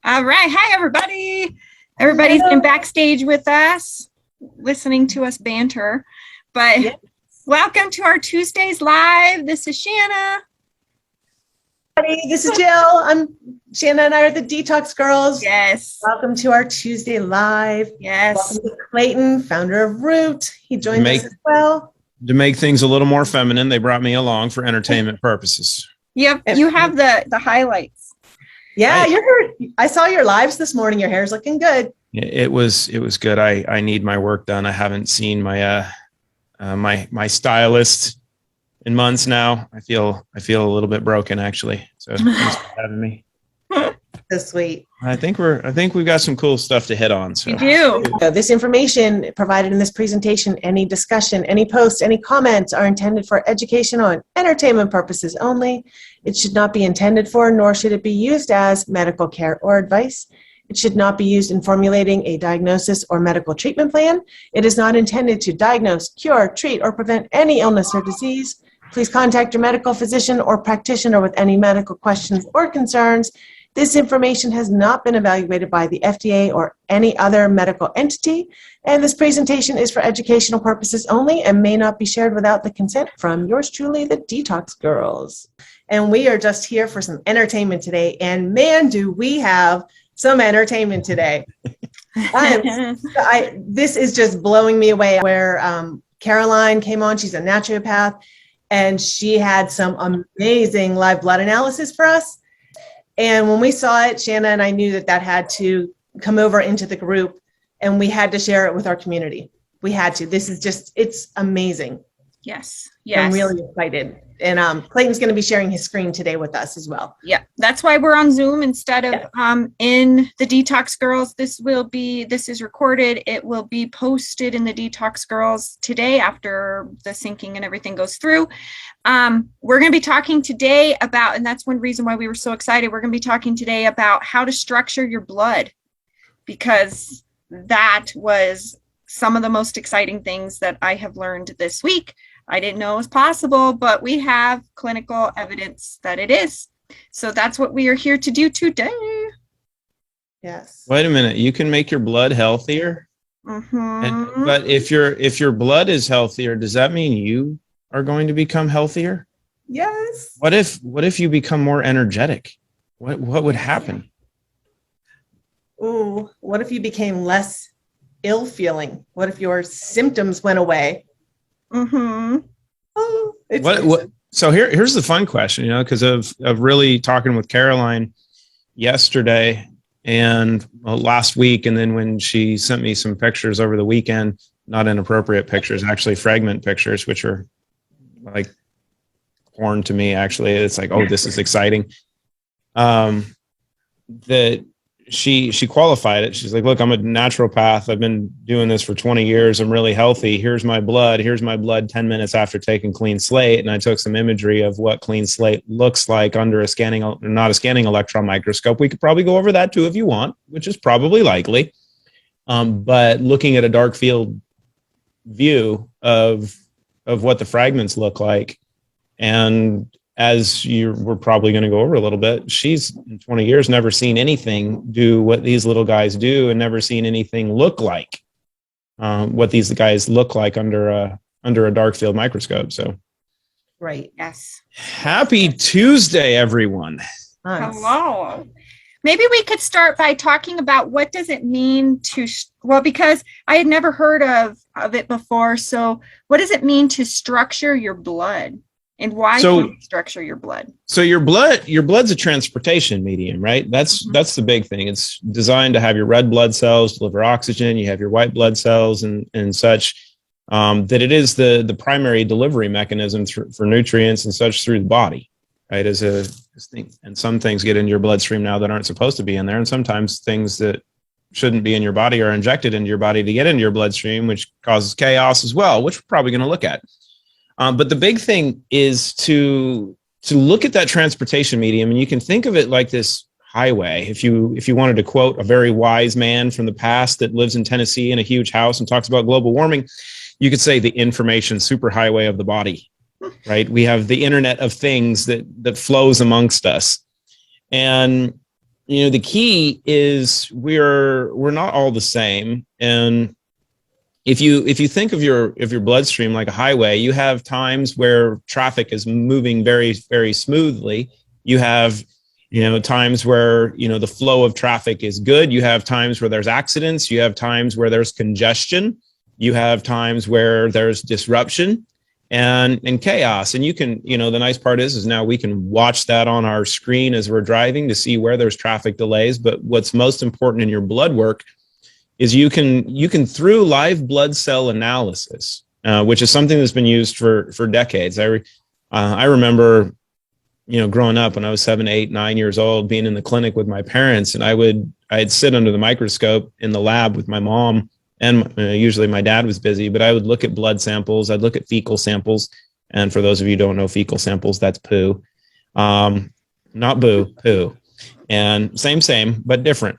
All right. Hi, everybody. Everybody's been backstage with us, listening to us banter. But Yes. welcome to our Tuesdays Live. This is Shanna. This is Jill. Shanna and I are the Detox Girls. Yes. Welcome to our Tuesday Live. Yes. Welcome to Clayton, founder of Root. He joined us as well. To make things a little more feminine, they brought me along for entertainment purposes. Yep. You have the highlights. Yeah, I saw your lives this morning. Your hair's looking good. It was good. I need my work done. I haven't seen my my stylist in months now. I feel a little bit broken, actually. So thanks for having me. So sweet. I think we've got some cool stuff to hit on. So We do. This information provided in this presentation, any discussion, any posts, any comments are intended for educational and entertainment purposes only. It should not be intended for, nor should it be used as medical care or advice. It should not be used in formulating a diagnosis or medical treatment plan. It is not intended to diagnose, cure, treat, or prevent any illness or disease. Please contact your medical physician or practitioner with any medical questions or concerns. This information has not been evaluated by the FDA or any other medical entity, and this presentation is for educational purposes only and may not be shared without the consent from yours truly, the Detox Girls. And we are just here for some entertainment today, and man, do we have some entertainment today. This is just blowing me away, where Caroline came on. She's a naturopath, and she had some amazing live blood analysis for us. And when we saw it, Shanna and I knew that had to come over into the group, and we had to share it with our community. We had to. This is just, it's amazing. Yes. I'm really excited. And Clayton's going to be sharing his screen today with us as well. Yeah, that's why we're on Zoom instead of in the Detox Girls. This is recorded. It will be posted in the Detox Girls today after the syncing and everything goes through. We're going to be talking today about, and that's one reason why we were so excited, we're going to be talking today about how to structure your blood, because that was some of the most exciting things that I have learned this week. I didn't know it was possible, but we have clinical evidence that it is. So that's what we are here to do today. Yes. Wait a minute. You can make your blood healthier. Mm-hmm. But if your blood is healthier, does that mean you are going to become healthier? Yes. What if you become more energetic? What would happen? Ooh, what if you became less ill feeling? What if your symptoms went away? Mm-hmm. Oh, so here's the fun question, because of really talking with Caroline yesterday and last week, and then when she sent me some pictures over the weekend, not inappropriate pictures, actually fragment pictures, which are like porn to me. Actually, it's like, oh, this is exciting. That she qualified it. She's like, look, I'm a naturopath. I've been doing this for 20 years. I'm really healthy. Here's my blood 10 minutes after taking clean slate. And I took some imagery of what clean slate looks like under not a scanning electron microscope. We could probably go over that too if you want, which is probably likely. But looking at a dark field view of what the fragments look like, and as we're probably going to go over a little bit, she's in 20 years never seen anything do what these little guys do, and never seen anything look like what these guys look like under a dark field microscope. So, right. Yes. Happy Tuesday, everyone. Nice. Hello. Maybe we could start by talking about what does it mean to, because I had never heard of it before. So what does it mean to structure your blood? And why can you structure your blood? So your blood's a transportation medium, right? That's the big thing. It's designed to have your red blood cells deliver oxygen. You have your white blood cells and such, that it is the primary delivery mechanism for nutrients and such through the body, right? And some things get into your bloodstream now that aren't supposed to be in there. And sometimes things that shouldn't be in your body are injected into your body to get into your bloodstream, which causes chaos as well, which we're probably going to look at. But the big thing is to look at that transportation medium, and you can think of it like this highway. If you wanted to quote a very wise man from the past that lives in Tennessee in a huge house and talks about global warming, you could say the information superhighway of the body, right? We have the Internet of Things that flows amongst us. And the key is we're not all the same. And if you think of your bloodstream like a highway, you have times where traffic is moving very, very smoothly. You have times where the flow of traffic is good. You have times where there's accidents. You have times where there's congestion. You have times where there's disruption and chaos. And you can, the nice part is now we can watch that on our screen as we're driving to see where there's traffic delays. But what's most important in your blood work is you can through live blood cell analysis, which is something that's been used for decades. I remember, growing up when I was 7, 8, 9 years old, being in the clinic with my parents, and I'd sit under the microscope in the lab with my mom, and usually my dad was busy, but I would look at blood samples. I'd look at fecal samples. And for those of you who don't know fecal samples, that's poo. Not boo, poo. And same, but different.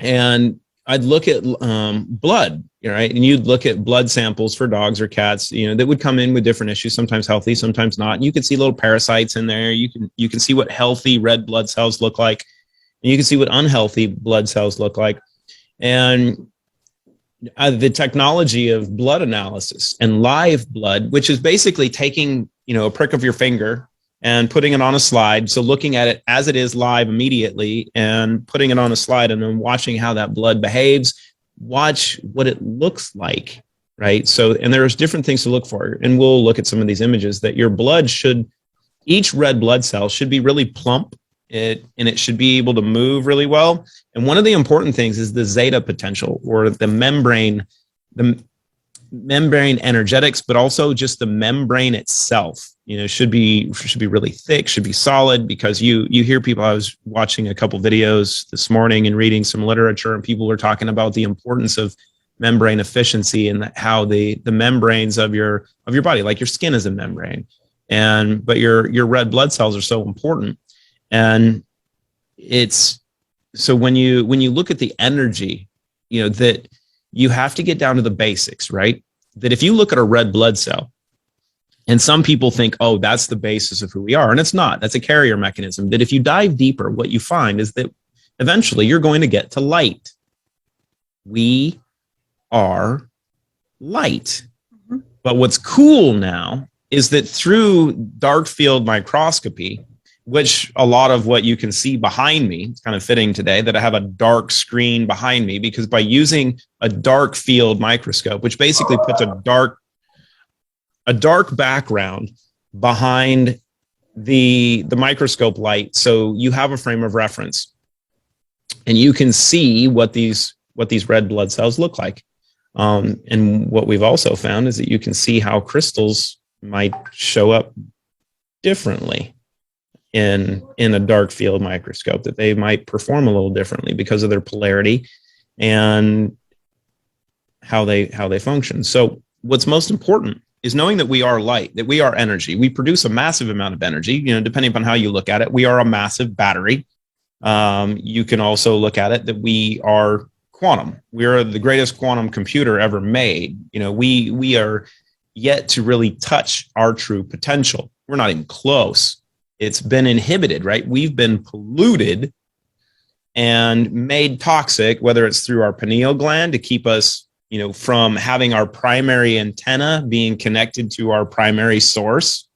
And I'd look at blood, right? And you'd look at blood samples for dogs or cats, that would come in with different issues, sometimes healthy, sometimes not. And you can see little parasites in there. You can see what healthy red blood cells look like. And you can see what unhealthy blood cells look like. And the technology of blood analysis and live blood, which is basically taking, a prick of your finger and putting it on a slide. So looking at it as it is live immediately and putting it on a slide and then watching how that blood behaves, watch what it looks like, right? So, and there's different things to look for. And we'll look at some of these images that your blood each red blood cell should be really plump. It should be able to move really well. And one of the important things is the zeta potential, or the membrane energetics, but also just the membrane itself, should be really thick, should be solid, because you hear people. I was watching a couple videos this morning and reading some literature, and people were talking about the importance of membrane efficiency and how the membranes of your body, like your skin is a membrane, but your red blood cells are so important. And it's so when you look at the energy, that you have to get down to the basics, right? That if you look at a red blood cell, and some people think, oh, that's the basis of who we are. And it's not. That's a carrier mechanism. That if you dive deeper, what you find is that eventually you're going to get to light. We are light. Mm-hmm. But what's cool now is that through dark field microscopy, which a lot of what you can see behind me, it's kind of fitting today that I have a dark screen behind me, because by using a dark field microscope, which basically puts a dark background behind the microscope light, so you have a frame of reference and you can see what these red blood cells look like. And what we've also found is that you can see how crystals might show up differently in a dark field microscope, that they might perform a little differently because of their polarity and how they function. So what's most important is knowing that we are light, that we are energy. We produce a massive amount of energy, depending upon how you look at it. We are a massive battery. You can also look at it that we are quantum. We are the greatest quantum computer ever made. We are yet to really touch our true potential. We're not even close. It's been inhibited, right? We've been polluted and made toxic, whether it's through our pineal gland to keep us, from having our primary antenna being connected to our primary source,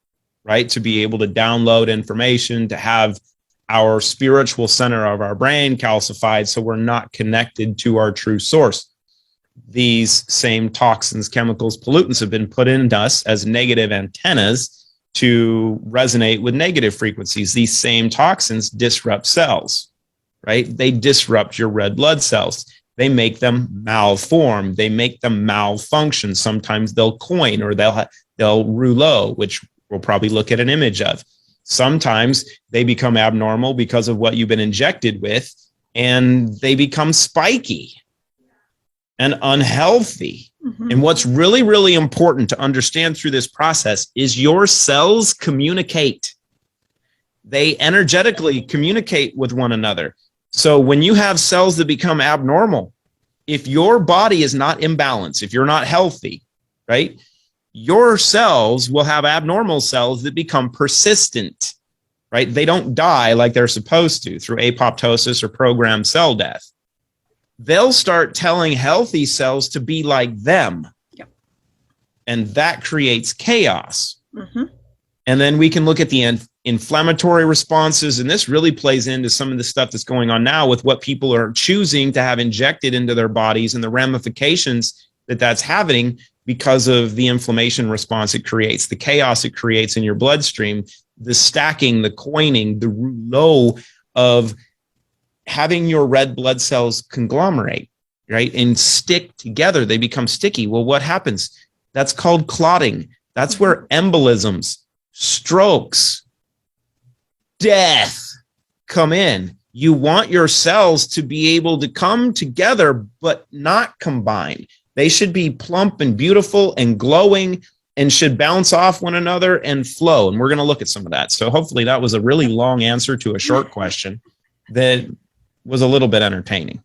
right? To be able to download information, to have our spiritual center of our brain calcified so we're not connected to our true source. These same toxins, chemicals, pollutants have been put into us as negative antennas to resonate with negative frequencies. These same toxins disrupt cells, right? They disrupt your red blood cells. They make them malform. They make them malfunction. Sometimes they'll coin, or they'll rouleau, which we'll probably look at an image of. Sometimes they become abnormal because of what you've been injected with, and they become spiky and unhealthy. Mm-hmm. And what's really, really important to understand through this process is your cells communicate. They energetically communicate with one another. So when you have cells that become abnormal, if your body is not in balance, if you're not healthy, right, your cells will have abnormal cells that become persistent. right? They don't die like they're supposed to through apoptosis or programmed cell death. They'll start telling healthy cells to be like them. Yep. And that creates chaos. Mm-hmm. And then we can look at the inflammatory responses. And this really plays into some of the stuff that's going on now with what people are choosing to have injected into their bodies and the ramifications that that's having because of the inflammation response it creates, the chaos it creates in your bloodstream, the stacking, the coining, the rouleau of having your red blood cells conglomerate, right, and stick together. They become sticky. Well, what happens? That's called clotting. That's where embolisms, strokes, death come in. You want your cells to be able to come together, but not combine. They should be plump and beautiful and glowing and should bounce off one another and flow. And we're going to look at some of that. So hopefully that was a really long answer to a short question that was a little bit entertaining.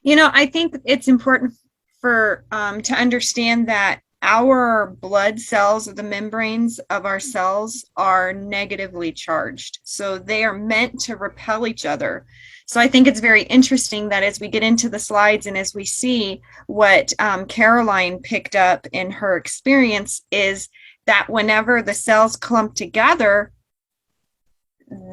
You know, I think it's important for to understand that our blood cells, or the membranes of our cells, are negatively charged. So they are meant to repel each other. So I think it's very interesting that as we get into the slides and as we see what Caroline picked up in her experience, is that whenever the cells clump together,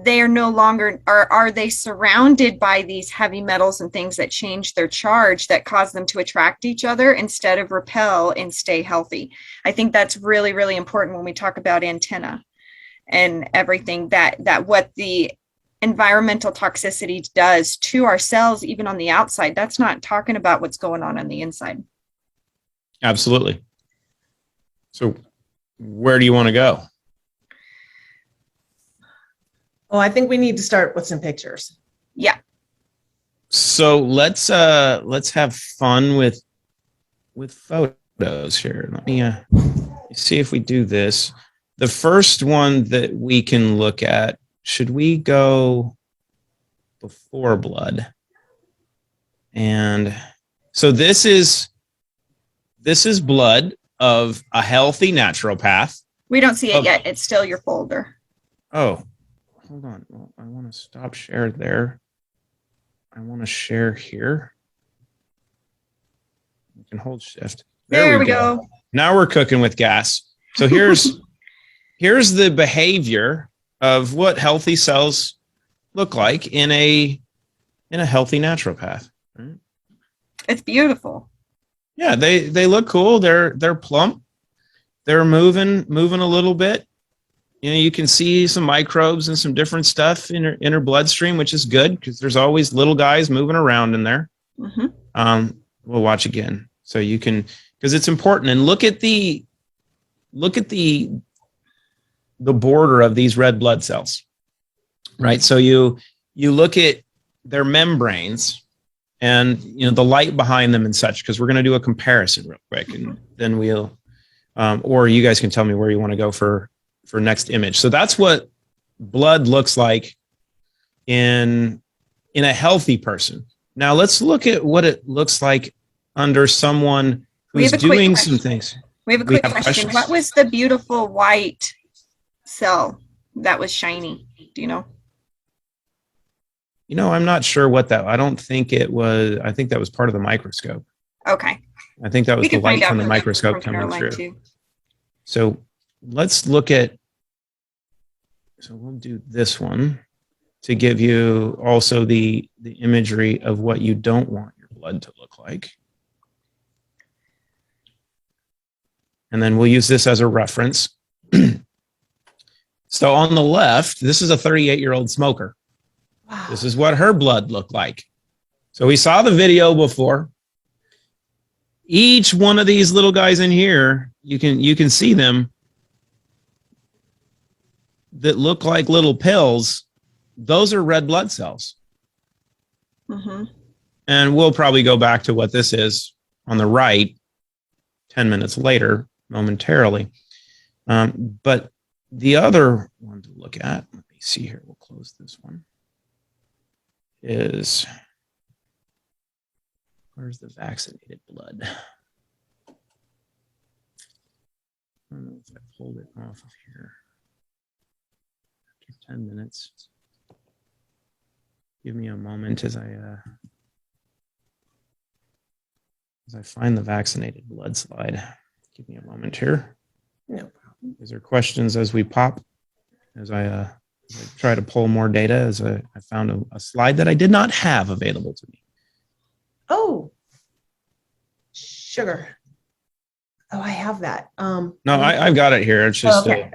they are no longer, are they surrounded by these heavy metals and things that change their charge that cause them to attract each other instead of repel and stay healthy. I think that's really, really important when we talk about antenna and everything, that what the environmental toxicity does to our cells, even on the outside. That's not talking about what's going on the inside. Absolutely. So where do you want to go? Oh, I think we need to start with some pictures. Yeah. So let's have fun with photos here. Let me see if we do this. The first one that we can look at, should we go before blood? And so this is blood of a healthy naturopath. We don't see it yet. It's still your folder. Oh, hold on. Well, I want to stop share there. I want to share here. You can hold shift. There we go. Now we're cooking with gas. So here's the behavior of what healthy cells look like in a healthy naturopath. Right? It's beautiful. Yeah, they look cool. They're plump. They're moving a little bit. You know, you can see some microbes and some different stuff in her bloodstream, which is good because there's always little guys moving around in there. Mm-hmm. We'll watch again so you can, because it's important. And look at the border of these red blood cells, right? So you look at their membranes and, you know, the light behind them and such, because we're going to do a comparison real quick, and then we'll, or you guys can tell me where you want to go for next image. So that's what blood looks like in a healthy person. Now let's look at what it looks like under someone who's doing some things. We have a quick question. What was the beautiful white cell that was shiny? Do you know? You know, I'm not sure what that, I don't think it was, I think that was part of the microscope. Okay. I think that was the light from the microscope coming through. Too. So let's look at, so we'll do this one to give you also the imagery of what you don't want your blood to look like. And then we'll use this as a reference. So on the left, this is a 38-year-old smoker. Wow. This is what her blood looked like. So we saw the video before. Each one of these little guys in here, you can see them that look like little pills. Those are red blood cells. Mm-hmm. And we'll probably go back to what this is on the right 10 minutes later, momentarily. But the other one to look at, let me see here, we'll close this one, is, where's the vaccinated blood? I don't know if I pulled it off of here. 10 minutes. Give me a moment as I find the vaccinated blood slide. Give me a moment here. No problem. Is there questions as we pop? As I try to pull more data, I found a slide that I did not have available to me. Oh, sugar. Oh, I have that. No, I've got it here. It's just okay.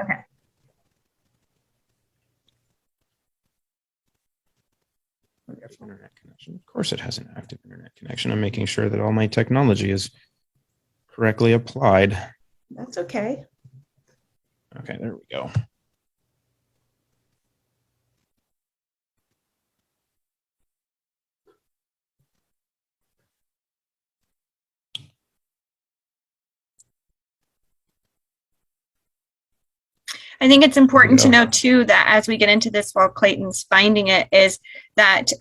internet connection. Of course, it has an active internet connection. I'm making sure that all my technology is correctly applied. That's okay. Okay, there we go. I think it's important to know too that as we get into this while Clayton's finding it is that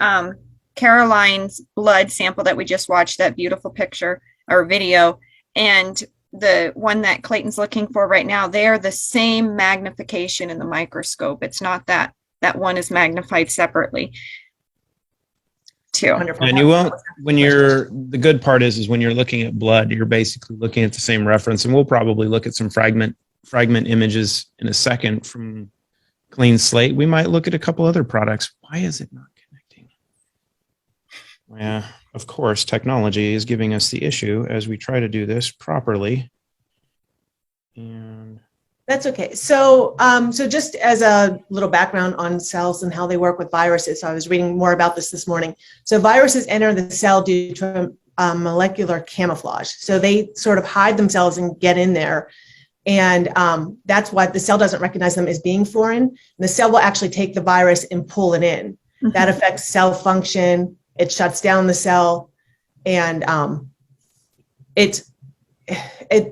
Caroline's blood sample that we just watched, that beautiful picture or video, and the one that Clayton's looking for right now, they're the same magnification in the microscope. It's not that one is magnified separately too. Wonderful. And you won't, the good part is when you're looking at blood, you're basically looking at the same reference, and we'll probably look at some fragment images in a second from Clean Slate. We might look at a couple other products. Why is it not connecting? Yeah, of course, technology is giving us the issue as we try to do this properly. And that's okay. So, so just as a little background on cells and how they work with viruses, so I was reading more about this morning. So viruses enter the cell due to molecular camouflage. So they sort of hide themselves and get in there. And that's why the cell doesn't recognize them as being foreign. And the cell will actually take the virus and pull it in. Mm-hmm. That affects cell function. It shuts down the cell. And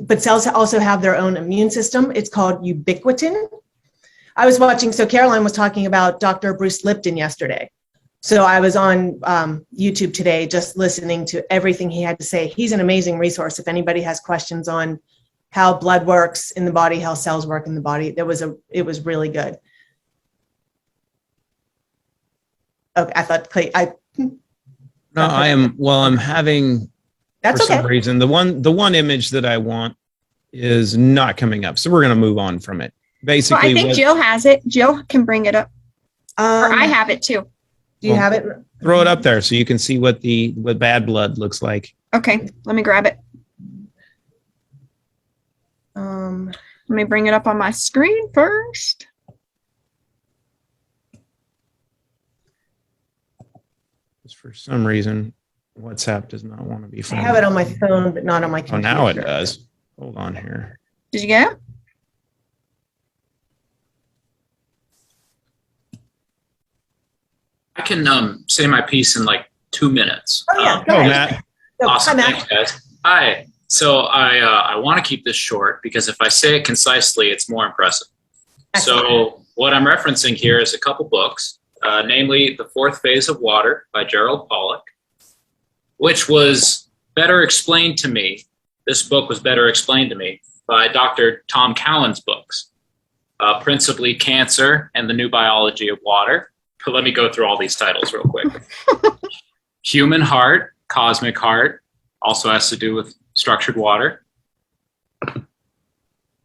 but cells also have their own immune system. It's called ubiquitin. I was watching, so Caroline was talking about Dr. Bruce Lipton yesterday. So I was on YouTube today just listening to everything he had to say. He's an amazing resource if anybody has questions on how blood works in the body, how cells work in the body. It was really good. Okay, I thought I'm having, that's for okay. some reason, the one image that I want is not coming up. So we're going to move on from it. Basically, well, I think Jill has it. Jill can bring it up. Or I have it too. Do you have it? Throw it up there so you can see what bad blood looks like. Okay, let me grab it. Let me bring it up on my screen first. For some reason, WhatsApp does not want to be found. I have it on my phone, but not on my computer. Oh, now it does. Hold on here. Did you get it? I can say my piece in like 2 minutes. Oh, yeah. Go, Matt. Awesome. Hi, Matt. Thanks, guys. Hi. So I want to keep this short because if I say it concisely, it's more impressive. Excellent. So what I'm referencing here is a couple books, namely The Fourth Phase of Water by Gerald Pollack, which was better explained to me. This book was better explained to me by Dr. Tom Cowan's books, principally Cancer and the New Biology of Water. But let me go through all these titles real quick. Human Heart, Cosmic Heart, also has to do with structured water.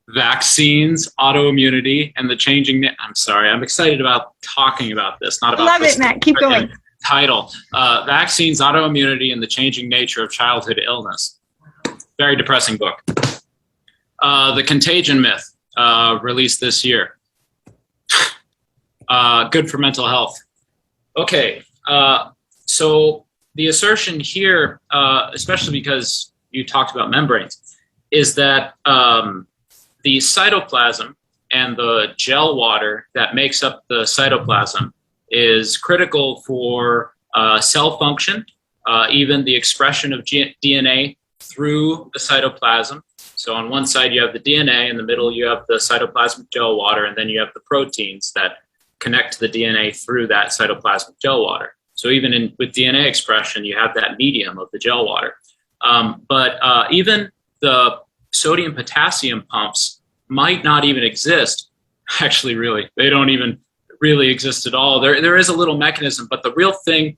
Vaccines, autoimmunity, and the changing. I'm sorry, I'm excited about talking about this, not about love it, Matt. Keep going. Title: Vaccines, autoimmunity, and the changing nature of childhood illness. Very depressing book. The Contagion Myth, released this year. Good for mental health. Okay, so the assertion here, especially because you talked about membranes, is that the cytoplasm and the gel water that makes up the cytoplasm is critical for cell function, even the expression of DNA through the cytoplasm. So on one side you have the DNA, in the middle you have the cytoplasmic gel water, and then you have the proteins that connect to the DNA through that cytoplasmic gel water. So even with DNA expression, you have that medium of the gel water. But even the sodium potassium pumps might not even exist. Actually, really, they don't even really exist at all. There is a little mechanism, but the real thing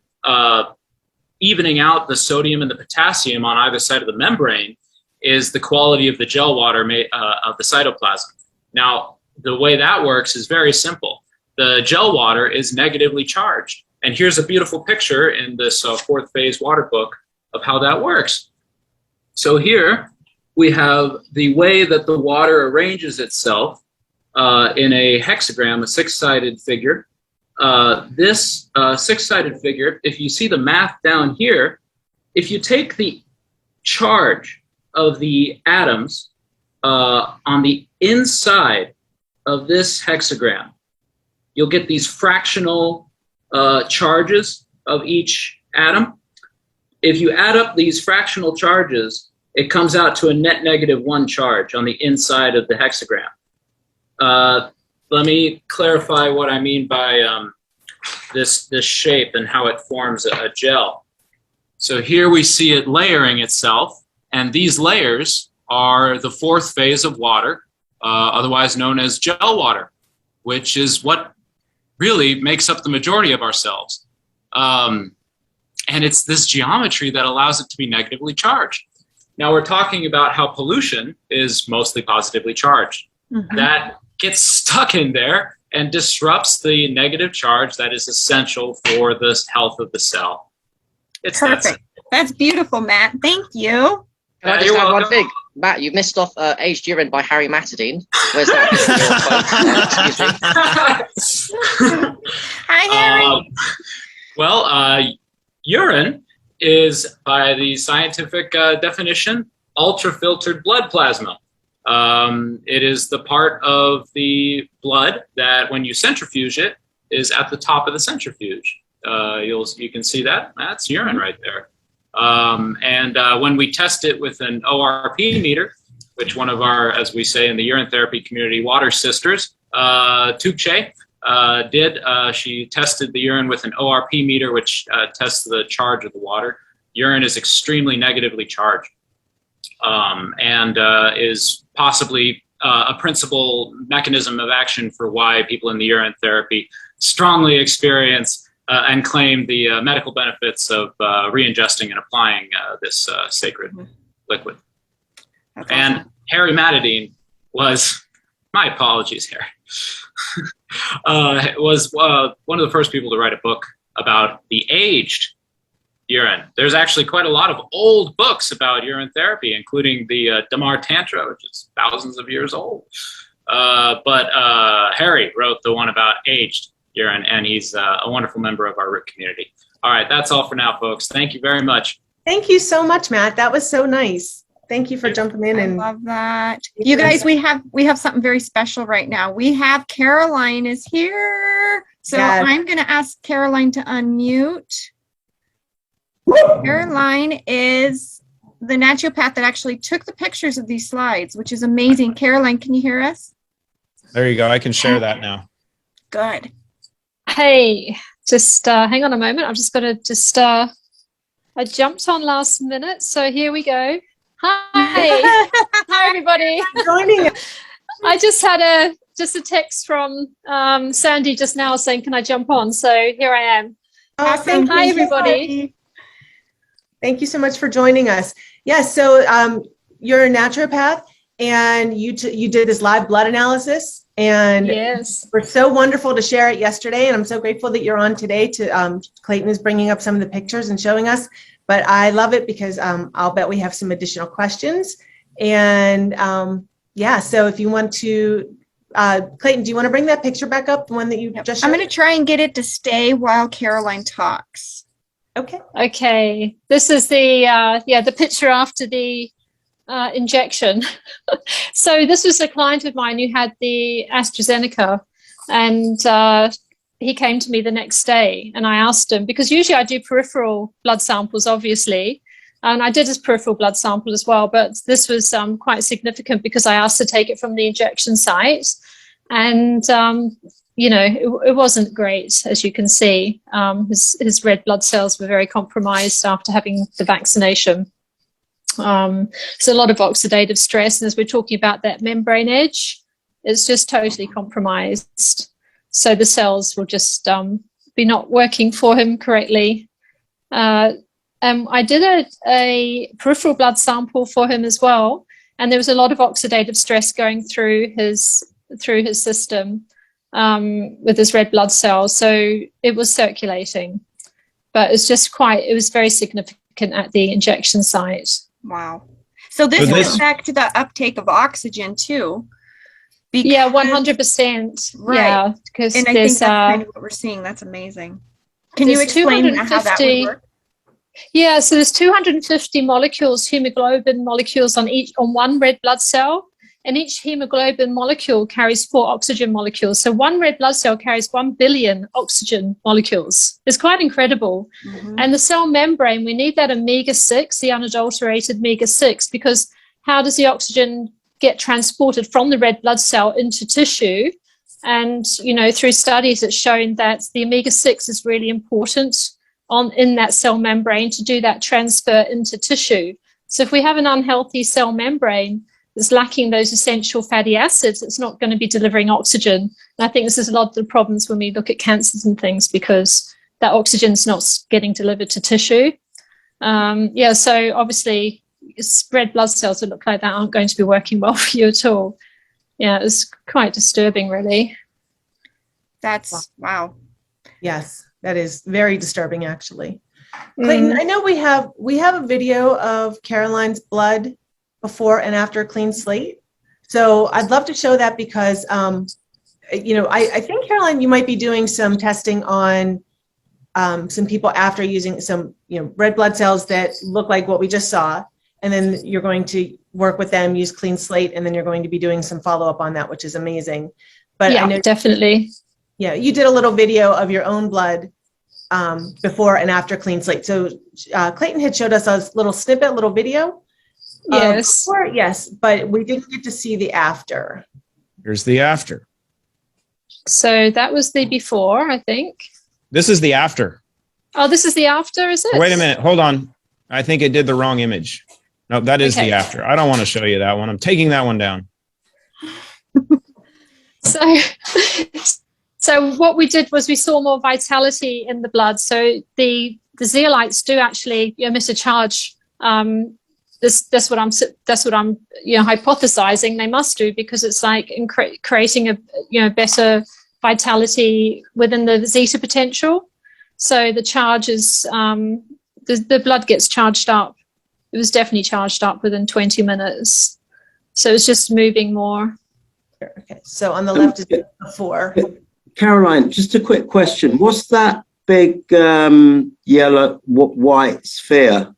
evening out the sodium and the potassium on either side of the membrane is the quality of the gel water of the cytoplasm. Now, the way that works is very simple. The gel water is negatively charged. And here's a beautiful picture in this fourth phase water book of how that works. So here we have the way that the water arranges itself in a hexagram, a six-sided figure. This six-sided figure, if you see the math down here, if you take the charge of the atoms on the inside of this hexagram, you'll get these fractional charges of each atom. If you add up these fractional charges, it comes out to a net -1 charge on the inside of the hexagram. Let me clarify what I mean by this shape and how it forms a gel. So here we see it layering itself, and these layers are the fourth phase of water, otherwise known as gel water, which is what really makes up the majority of our cells. And it's this geometry that allows it to be negatively charged. Now we're talking about how pollution is mostly positively charged. Mhm. That gets stuck in there and disrupts the negative charge that is essential for the health of the cell. It's that Perfect. simple. That's beautiful, Matt. Thank you. Can I just You're add one welcome. thing? Matt, you missed off Aged Urine by Harry Matadine. Where's that? Excuse me. Hi, Harry. Urine is, by the scientific definition, ultrafiltered blood plasma. It is the part of the blood that, when you centrifuge it, is at the top of the centrifuge. You can see that. That's urine right there. When we test it with an ORP meter, which one of our, as we say in the urine therapy community, water sisters, Tukche, did. She tested the urine with an ORP meter, which tests the charge of the water. Urine is extremely negatively charged, and is possibly a principal mechanism of action for why people in the urine therapy strongly experience and claim the medical benefits of re-ingesting and applying this sacred liquid. That's And awesome. Harry Matadine was, my apologies, Harry, was one of the first people to write a book about the aged urine. There's actually quite a lot of old books about urine therapy, including the Damar Tantra, which is thousands of years old. But Harry wrote the one about aged urine, and he's a wonderful member of our RIC community. All right, that's all for now, folks. Thank you very much. Thank you so much, Matt. That was so nice. Thank you for jumping in I and love that. You guys, we have something very special right now. We have Caroline is here. So Yes. I'm going to ask Caroline to unmute. Caroline is the naturopath that actually took the pictures of these slides, which is amazing. Caroline, can you hear us? There you go. I can share that now. Good. Hey, just hang on a moment. I'm just going to I jumped on last minute. So here we go. Hi. Hi, everybody. joining us. I just had a text from Sandy just now saying, can I jump on? So here I am. Oh, thank Hi, you. everybody. Thank you so much for joining us. Yes, so you're a naturopath, and you did this live blood analysis, and Yes. we're so wonderful to share it yesterday, and I'm so grateful that you're on today. Clayton is bringing up some of the pictures and showing us, but I love it because I'll bet we have some additional questions. And yeah, so if you want to, Clayton, do you want to bring that picture back up, the one that you just showed? I'm going to try and get it to stay while Caroline talks. Okay. Okay. This is the picture after the injection. So this was a client of mine who had the AstraZeneca, and he came to me the next day, and I asked him, because usually I do peripheral blood samples, obviously, and I did his peripheral blood sample as well, but this was quite significant because I asked to take it from the injection site, and it wasn't great, as you can see. His red blood cells were very compromised after having the vaccination. So a lot of oxidative stress, and as we're talking about that membrane edge, it's just totally compromised. So the cells will just be not working for him correctly. I did a peripheral blood sample for him as well, and there was a lot of oxidative stress going through his system with his red blood cells. So it was circulating, but it was very significant at the injection site. Wow. So this would affect the uptake of oxygen too. Yeah, 100%. Right. Yeah, because and I think that's kind of what we're seeing. That's amazing. Can you explain how that would work? Yeah, so there's 250 molecules, hemoglobin molecules on one red blood cell, and each hemoglobin molecule carries 4 oxygen molecules. So one red blood cell carries 1 billion oxygen molecules. It's quite incredible. Mm-hmm. And the cell membrane, we need that omega-6, the unadulterated omega-6, because how does the oxygen get transported from the red blood cell into tissue? And, through studies, it's shown that the omega-6 is really important in that cell membrane to do that transfer into tissue. So if we have an unhealthy cell membrane that's lacking those essential fatty acids, it's not going to be delivering oxygen. And I think this is a lot of the problems when we look at cancers and things, because that oxygen is not getting delivered to tissue. So obviously red blood cells that look like that aren't going to be working well for you at all. Yeah, it's quite disturbing, really. That's wow. Yes. That is very disturbing, actually. Clayton, I know we have a video of Caroline's blood before and after a clean slate. So I'd love to show that because, I think, Caroline, you might be doing some testing on some people after using some, red blood cells that look like what we just saw. And then you're going to work with them, use clean slate, and then you're going to be doing some follow-up on that, which is amazing. But yeah, I know definitely. Yeah, you did a little video of your own blood before and after clean slate. So Clayton had showed us a little video. Yes. Yes, but we didn't get to see the after. Here's the after. So that was the before, I think. This is the after. Oh, this is the after, is it? Wait a minute. Hold on. I think it did the wrong image. No, that is the after. I don't want to show you that one. I'm taking that one down. So what we did was we saw more vitality in the blood. So the zeolites do actually emit a charge. That's what I'm hypothesizing they must do, because it's like creating a better vitality within the zeta potential. So the charge is the blood gets charged up. It was definitely charged up within 20 minutes. So it's just moving more. Okay. So on the left is before. Caroline, just a quick question. What's that big yellow, white sphere?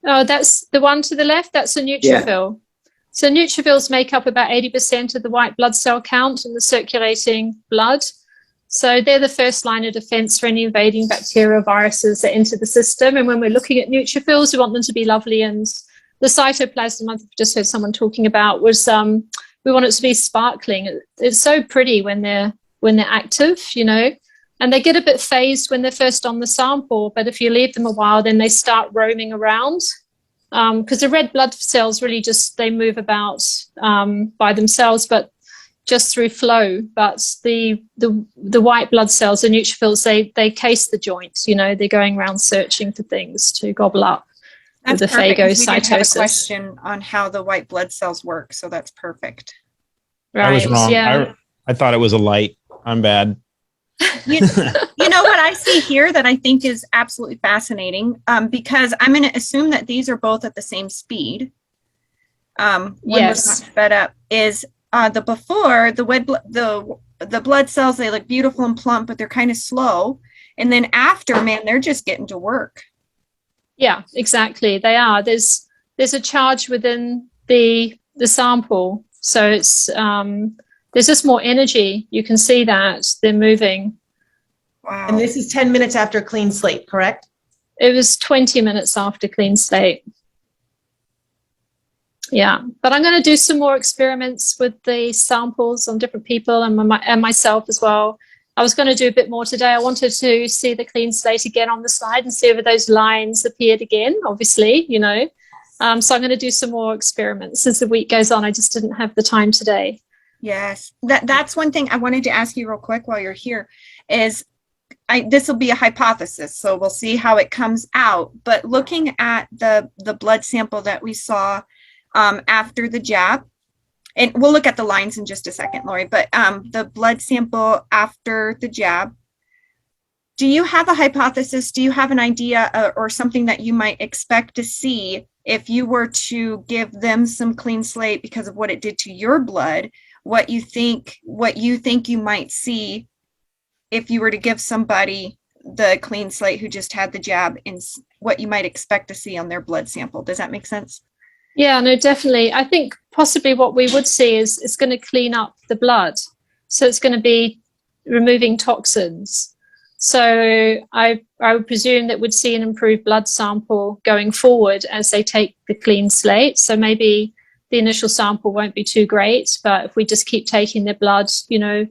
Oh, that's the one to the left. That's a neutrophil. Yeah. So neutrophils make up about 80% of the white blood cell count in the circulating blood. So they're the first line of defense for any invading bacteria or viruses that enter the system. And when we're looking at neutrophils, we want them to be lovely. And the cytoplasm I've just heard someone talking about was we want it to be sparkling. It's so pretty when they're active, and they get a bit phased when they're first on the sample. But if you leave them a while, then they start roaming around, because the red blood cells really they move about by themselves, but just through flow. But the white blood cells, the neutrophils, they case the joints. They're going around searching for things to gobble up. That's with the perfect. We did have a phagocytosis. question on how the white blood cells work, so that's perfect. Right. I was wrong. Yeah. I thought it was a light. I'm bad. You know what I see here that I think is absolutely fascinating, because I'm going to assume that these are both at the same speed. One was not sped up. Is the before the blood cells, they look beautiful and plump, but they're kind of slow, and then after, man, they're just getting to work. Yeah, exactly. They are. There's a charge within the sample, so it's there's just more energy. You can see that they're moving. Wow. And this is 10 minutes after clean slate, correct? It was 20 minutes after clean slate. Yeah, but I'm going to do some more experiments with the samples on different people and myself as well. I was going to do a bit more today. I wanted to see the clean slate again on the slide and see if those lines appeared again, obviously, So I'm going to do some more experiments as the week goes on. I just didn't have the time today. Yes, that's one thing I wanted to ask you real quick while you're here is this will be a hypothesis, so we'll see how it comes out. But looking at the blood sample that we saw after the jab, and we'll look at the lines in just a second, Lori, but the blood sample after the jab, do you have a hypothesis? Do you have an idea or something that you might expect to see if you were to give them some clean slate because of what it did to your blood? What you think you might see if you were to give somebody the clean slate who just had the jab, and what you might expect to see on their blood sample. Does that make sense? Yeah, no, definitely. I think possibly what we would see is it's going to clean up the blood. So it's going to be removing toxins. So I would presume that we'd see an improved blood sample going forward as they take the clean slate. So maybe the initial sample won't be too great, but if we just keep taking their blood,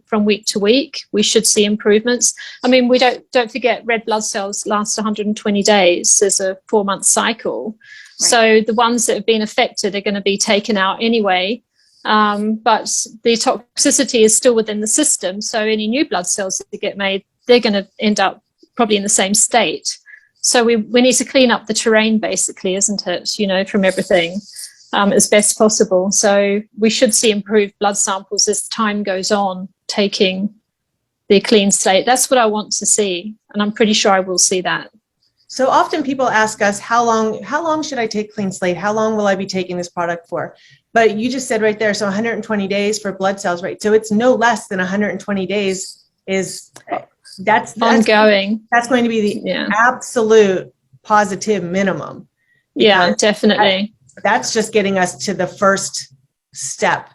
from week to week, we should see improvements. I mean, we don't forget red blood cells last 120 days. There's a 4-month cycle. Right. So the ones that have been affected are going to be taken out anyway. But the toxicity is still within the system. So any new blood cells that get made, they're going to end up probably in the same state. So we need to clean up the terrain, basically, isn't it? From everything. As best possible. So we should see improved blood samples as time goes on, taking the clean slate. That's what I want to see, and I'm pretty sure I will see that. So often people ask us, how long should I take clean slate? How long will I be taking this product for? But you just said right there, so 120 days for blood cells, right? So it's no less than 120 days that's ongoing. That's going to be the absolute positive minimum. Yeah, definitely. That's just getting us to the first step,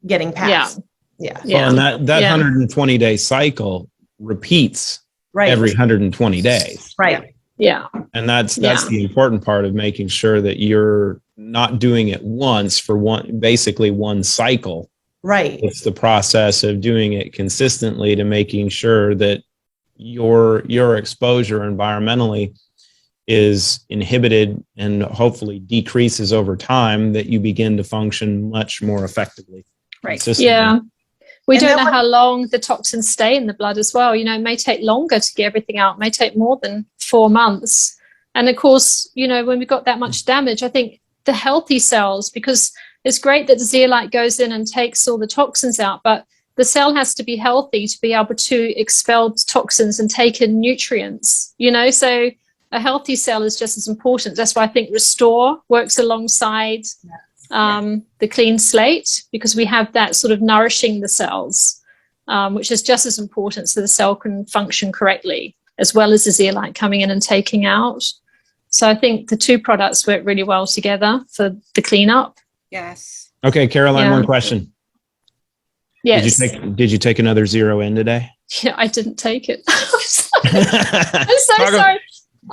getting past. Yeah. Well, and that 120-day cycle repeats every 120 days. Right. Yeah. And that's the important part of making sure that you're not doing it once for one cycle. Right. It's the process of doing it consistently to making sure that your exposure environmentally is inhibited and hopefully decreases over time, that you begin to function much more effectively. Right. Yeah. We don't know how long the toxins stay in the blood as well. It may take longer to get everything out. It may take more than 4 months. And of course, when we've got that much damage, I think the healthy cells, because it's great that the zeolite goes in and takes all the toxins out, but the cell has to be healthy to be able to expel toxins and take in nutrients, so a healthy cell is just as important. That's why I think Restore works alongside the clean slate, because we have that sort of nourishing the cells, which is just as important, so the cell can function correctly, as well as the zeolite coming in and taking out. So I think the two products work really well together for the cleanup. Yes. Okay, Caroline, one question. Yes. Did you take another 0 in today? Yeah, I didn't take it. I'm so sorry.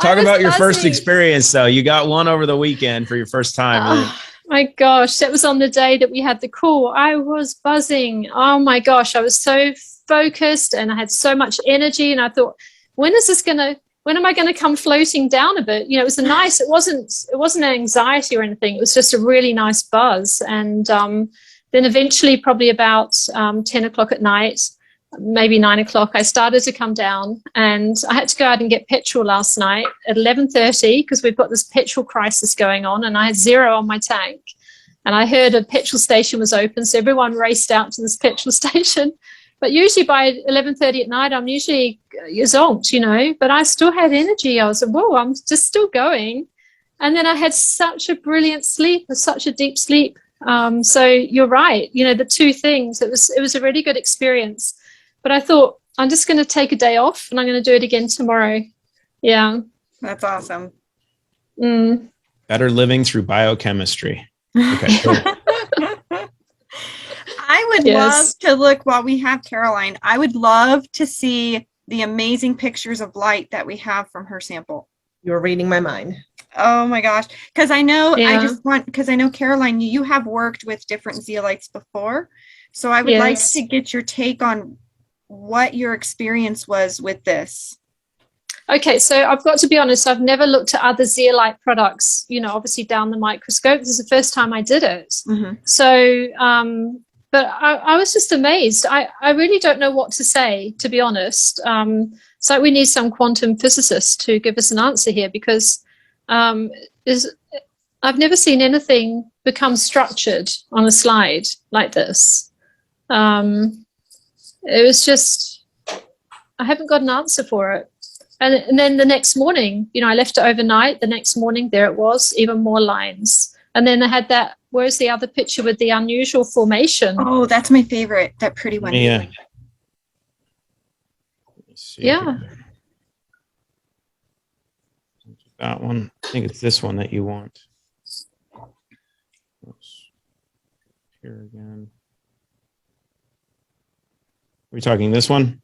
Talk about your first experience, though. You got one over the weekend for your first time. Oh, my gosh. That was on the day that we had the call. I was buzzing. Oh, my gosh. I was so focused and I had so much energy. And I thought, when am I going to come floating down a bit? It was it wasn't an anxiety or anything. It was just a really nice buzz. And then eventually, probably about 10 o'clock at night, maybe 9 o'clock, I started to come down, and I had to go out and get petrol last night at 11:30 because we've got this petrol crisis going on, and I had 0 on my tank. And I heard a petrol station was open, so everyone raced out to this petrol station. But usually by 11:30 at night, I'm usually zonked, but I still had energy. I was like, whoa, I'm just still going. And then I had such a brilliant sleep, such a deep sleep. So you're right. The two things, it was a really good experience. But I thought, I'm just going to take a day off and I'm going to do it again tomorrow. Yeah. That's awesome. Better living through biochemistry. Okay. Cool. I would love to look, while we have Caroline, I would love to see the amazing pictures of light that we have from her sample. You're reading my mind. Oh my gosh. Because I know, because I know, Caroline, you have worked with different zeolites before. So I would like to get your take on what your experience was with this. Okay, so I've got to be honest, I've never looked at other zeolite products, obviously down the microscope. This is the first time I did it. Mm-hmm. So but I was just amazed. I really don't know what to say, to be honest. It's like we need some quantum physicist to give us an answer here, because I've never seen anything become structured on a slide like this. It was just, I haven't got an answer for it. And then the next morning, I left it overnight. The next morning, there it was, even more lines. And then I had that, where's the other picture with the unusual formation? Oh, that's my favorite. That pretty one. Yeah. Yeah. That one. I think it's this one that you want. Oops. Here again. Are we talking this one?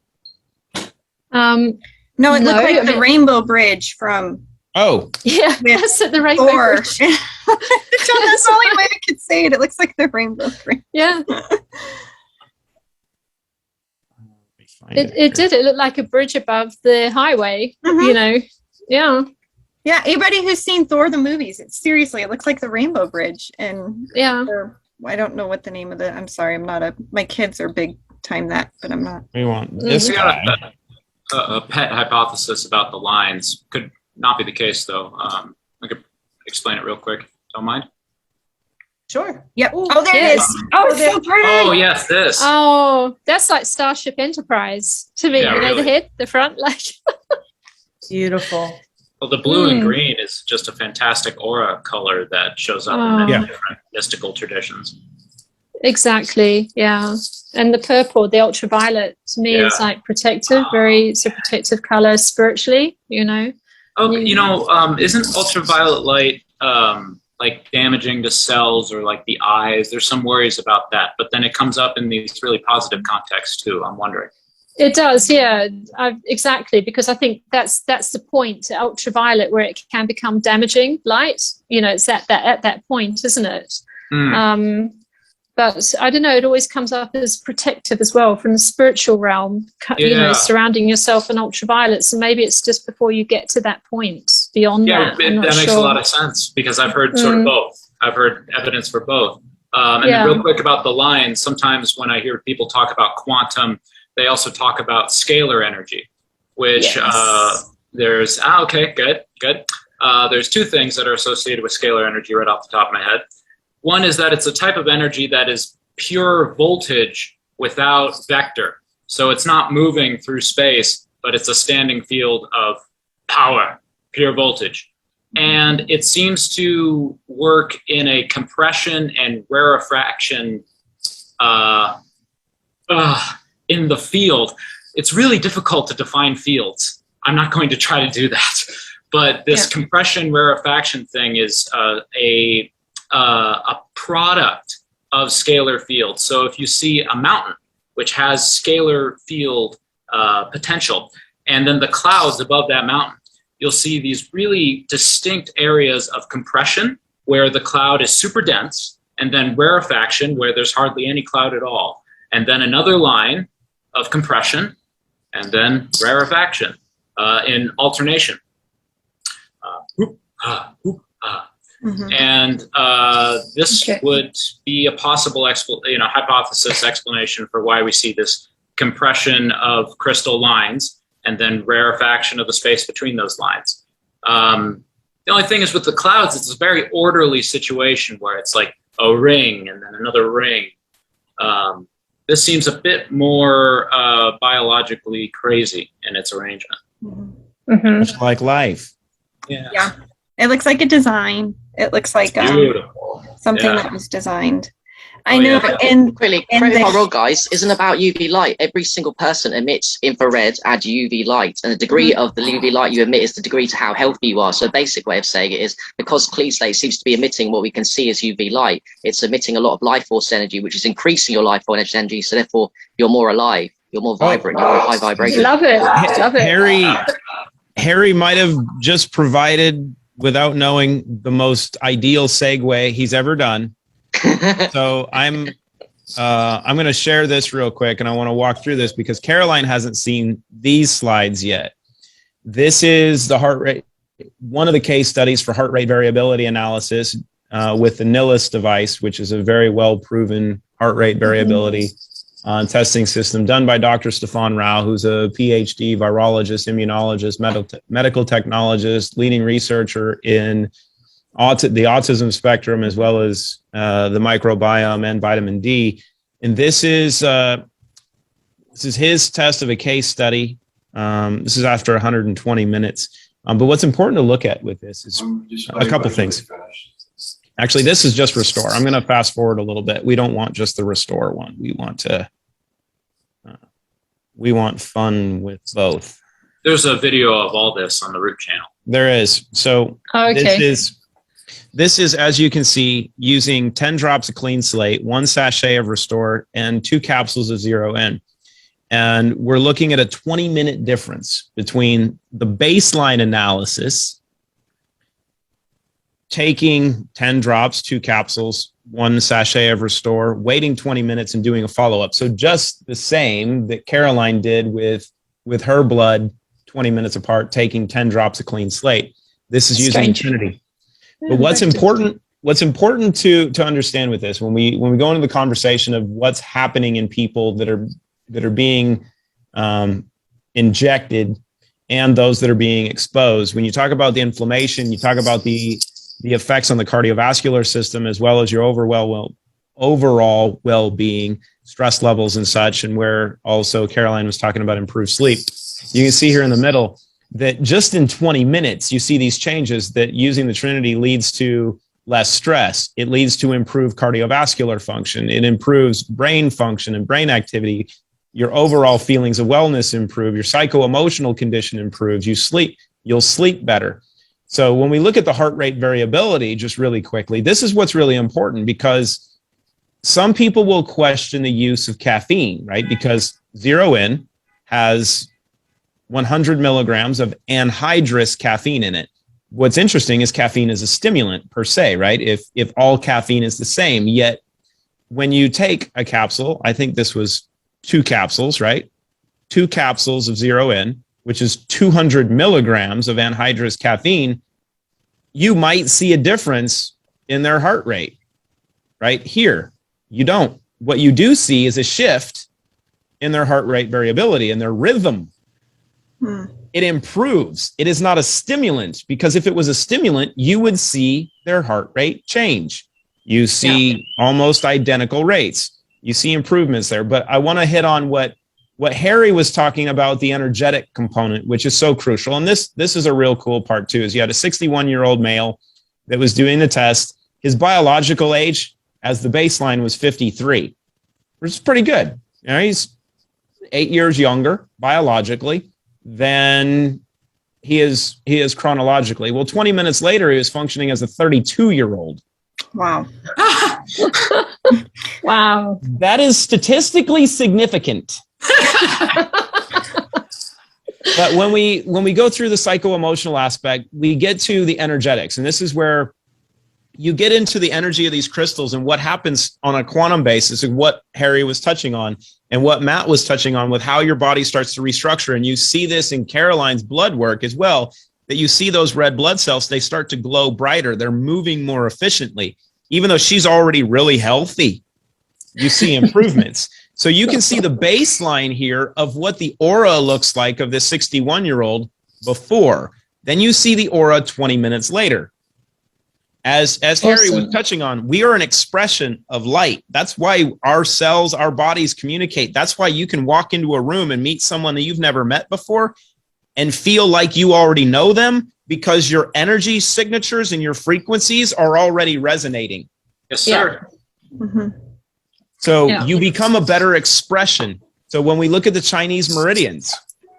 No, it looked like I the mean- Rainbow Bridge from Yeah, With that's at the rainbow Thor. bridge. John, that's the only way I could say it. It looks like the Rainbow Bridge. Yeah, Let me find it here. did. It looked like a bridge above the highway, Mhm. Yeah, Yeah, anybody who's seen Thor the movies, seriously, it looks like the Rainbow Bridge. And yeah. I don't know what the name of the. I'm sorry, my kids are big time that, but I'm not. We want this We got guy. a pet hypothesis about the lines. Could not be the case, though. I could explain it real quick. Don't mind. Sure. Yep. Oh, there Yes. it is. Oh, it's so pretty. Oh, yes, this. Oh, that's like Starship Enterprise to me. Yeah, the really. head, the front, like. Beautiful. Well, the blue and Hmm. green is just a fantastic aura color that shows up in Oh. many Yeah. different mystical traditions. Exactly, yeah. And the purple, the ultraviolet, to me is like protective, it's a protective color spiritually, Oh, Mm. Isn't ultraviolet light like damaging to cells or like the eyes? There's some worries about that, but then it comes up in these really positive contexts too. I'm wondering. It does, yeah, exactly, because I think that's the point, ultraviolet, where it can become damaging light. It's at that point, isn't it? Hmm. But I don't know, it always comes up as protective as well from the spiritual realm, Yeah. surrounding yourself in ultraviolet. So maybe it's just before you get to that point. Beyond Yeah, that, I'm not that makes sure. a lot of sense because I've heard sort of both. I've heard evidence for both. And Yeah. then real quick about the lines, sometimes when I hear people talk about quantum, they also talk about scalar energy, which Yes. there's, okay, good. There's two things that are associated with scalar energy right off the top of my head. One is that it's a type of energy that is pure voltage without vector. So it's not moving through space, but it's a standing field of power, pure voltage. And it seems to work in a compression and rarefaction in the field. It's really difficult to define fields. I'm not going to try to do that. But this compression rarefaction thing is a product of scalar fields. So if you see a mountain which has scalar field potential, and then the clouds above that mountain, you'll see these really distinct areas of compression where the cloud is super dense, and then rarefaction where there's hardly any cloud at all, and then another line of compression, and then rarefaction in alternation. And this would be a possible hypothesis explanation for why we see this compression of crystal lines and then rarefaction of the space between those lines. The only thing is with the clouds, it's a very orderly situation where it's like a ring and then another ring. This seems a bit more biologically crazy in its arrangement. Mm-hmm. Much like life. Yeah. It looks like a design. It looks like Beautiful. something Yeah. that was designed. Oh, I know. yeah. And Quickly, and correct me if I'm the- wrong, guys, isn't about UV light. Every single person emits infrared and UV light, and the degree of the UV light you emit is the degree to how healthy you are. So a basic way of saying it is because clean slate seems to be emitting what we can see as UV light, it's emitting a lot of life force energy, which is increasing your life force energy. So therefore, you're more alive, you're more vibrant, you're more high vibration. Love it. Love it. Harry might have just provided, without knowing, the most ideal segue he's ever done. So I'm going to share this real quick, and I want to walk through this because Caroline hasn't seen these slides yet. This is the heart rate, one of the case studies for heart rate variability analysis with the NILIS device, which is a very well proven heart rate variability testing system done by Dr. Stefan Rao, who's a PhD virologist, immunologist, medical technologist, leading researcher in the autism spectrum, as well as the microbiome and vitamin D. And this is his test of a case study. This is after 120 minutes. But what's important to look at with this is a couple things. Actually, this is just restore. I'm going to fast forward a little bit. We don't want just the restore one. We want fun with both. There's a video of all this on the Root channel. There is. So this is, as you can see, using 10 drops of clean slate, 1 sachet of restore, and 2 capsules of 0N. And we're looking at a 20-minute difference between the baseline analysis, taking 10 drops, 2 capsules, 1 sachet of restore, waiting 20 minutes and doing a follow-up. So just the same that Caroline did with her blood 20 minutes apart, taking 10 drops of clean slate. This is using Trinity. But what's important to understand with this, when we go into the conversation of what's happening in people that are being injected and those that are being exposed, when you talk about the inflammation, you talk about the effects on the cardiovascular system, as well as your overall well-being, stress levels and such, and where also Caroline was talking about improved sleep. You can see here in the middle that just in 20 minutes, you see these changes that using the Trinity leads to less stress. It leads to improved cardiovascular function. It improves brain function and brain activity. Your overall feelings of wellness improve. Your psycho-emotional condition improves. You'll sleep better. So when we look at the heart rate variability, just really quickly, this is what's really important, because some people will question the use of caffeine, right? Because 0N has 100 milligrams of anhydrous caffeine in it. What's interesting is caffeine is a stimulant per se, right? If all caffeine is the same, yet when you take a capsule, I think this was 2 capsules, right? 2 capsules of 0N, which is 200 milligrams of anhydrous caffeine, you might see a difference in their heart rate. Right here, you don't. What you do see is a shift in their heart rate variability and their rhythm. It improves. It is not a stimulant, because if it was a stimulant, you would see their heart rate change. You see almost identical rates. You see improvements there. But I want to hit on what Harry was talking about, the energetic component, which is so crucial. And this is a real cool part too, is you had a 61-year-old male that was doing the test. His biological age as the baseline was 53, which is pretty good. You know, he's 8 years younger biologically than he is chronologically. Well, 20 minutes later, he was functioning as a 32-year-old. Wow. Wow. That is statistically significant. But when we go through the psycho-emotional aspect, we get to the energetics. And this is where you get into the energy of these crystals and what happens on a quantum basis, and what Harry was touching on and what Matt was touching on with how your body starts to restructure. And you see this in Caroline's blood work as well, that you see those red blood cells, they start to glow brighter. They're moving more efficiently. Even though she's already really healthy, you see improvements. So you can see the baseline here of what the aura looks like of this 61-year-old before. Then you see the aura 20 minutes later. As Harry was touching on, we are an expression of light. That's why our cells, our bodies communicate. That's why you can walk into a room and meet someone that you've never met before and feel like you already know them, because your energy signatures and your frequencies are already resonating. Yes, sir. Yeah. Mm-hmm. So you become a better expression. So when we look at the Chinese meridians,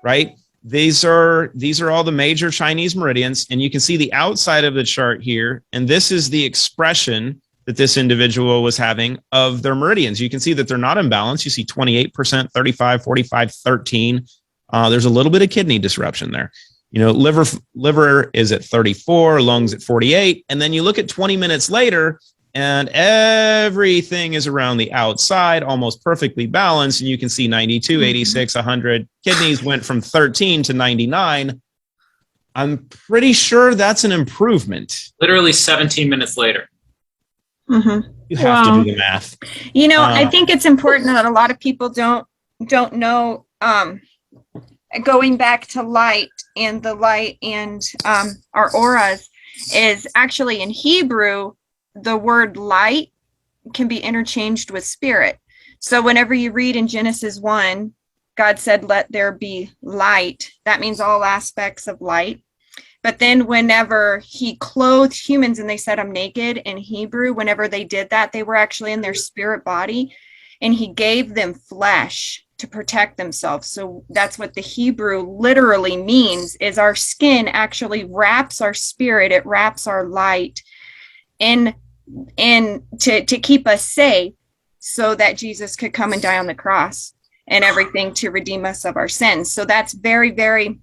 right? These are all the major Chinese meridians, and you can see the outside of the chart here. And this is the expression that this individual was having of their meridians. You can see that they're not in balance. You see 28%, 35, 45, 13. There's a little bit of kidney disruption there. You know, liver is at 34, lungs at 48. And then you look at 20 minutes later, and everything is around the outside, almost perfectly balanced. And you can see 92, 86, 100. Kidneys went from 13 to 99. I'm pretty sure that's an improvement. Literally 17 minutes later. Mm-hmm. You have to do the math. You know, I think it's important that a lot of people don't know, going back to light and the light and our auras is actually in Hebrew, the word light can be interchanged with spirit. So whenever you read in Genesis 1, God said, let there be light. That means all aspects of light. But then whenever he clothed humans and they said, I'm naked in Hebrew, whenever they did that, they were actually in their spirit body and he gave them flesh to protect themselves. So that's what the Hebrew literally means, is our skin actually wraps our spirit. It wraps our light in to keep us safe so that Jesus could come and die on the cross and everything to redeem us of our sins. So that's very, very